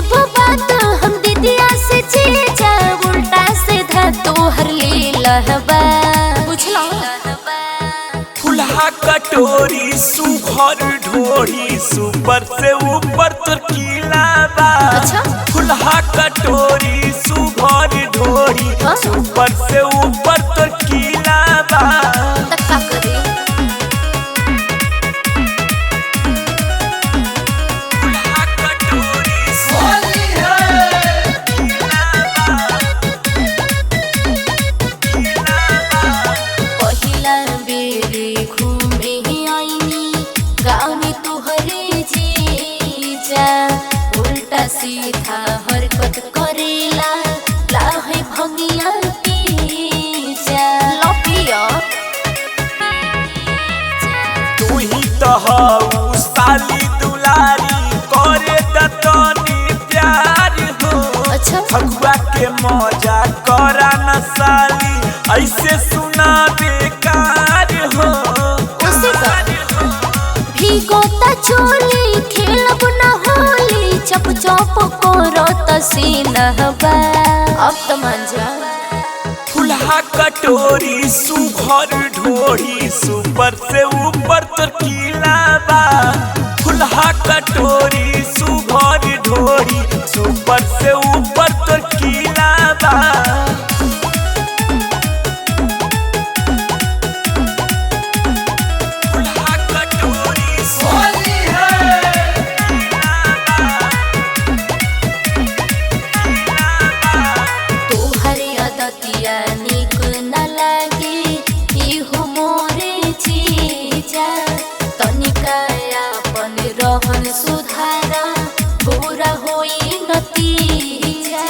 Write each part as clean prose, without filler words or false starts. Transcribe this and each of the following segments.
देबो बात हम दीदिया से जीजा उल्टा सीधा तोहर लीलहबा बुझला। फुलहा कटोरी सुघर ढोरी सुपर से ऊपर तो कीला बा। अच्छा फुलहा कटोरी सुघर ढोरी सुपर से ऊपर तो कीला बा। तक का करे फुलहा कटोरी सोली है कीला बा कीला बा। पहिला बेरी घूमे आईनी गाँव में तोहरे जीजा उल्टा सीधा हरकत करेला लाहे भंगिया पीजा लपिया। तू ही तो हऊ साली दुलारी करे तनी प्यार हो। अच्छा फगुआ के मौजा करा न साली ऐसे सुना बेकार हो। उसे भीगोता चोली खेलब न होली चप चप करत सीनहबा अब तो मान जा। फुलहा कटोरी सुघर ढोरी सुपर से ऊपर तो कीला बा। फुलहा कटोरी सुघर ढोरी सुपर से ऊपर तो कीला बा। फुलहा कटोरी सोली है तोहरे अदतिया निक न लागे इहो मोरे जीजा तनिका अपन रहन सुधारा बुरा होई नतीजा।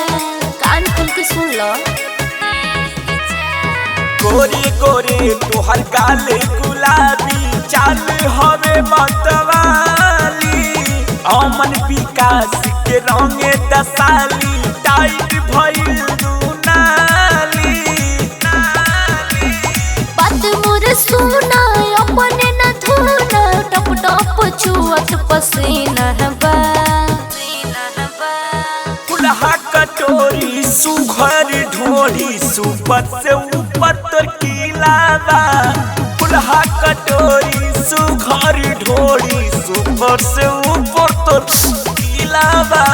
कान खोल के सुन लो गोरे गोरे तोहर गाले गुलाबी चाल हवे मतवाली। अमन विकास के रंगे दसाली टाइट भइल दुनाली। बात मोर सुना अपने न धोना टप टप छुअत पसीना बा। फुलहा कटोरी सुघर ढोरी सुपर से ऊपर तो कीला बा। फुलहा कटोरी सुघर ढोरी सुपर से ऊपर तो कीला बा।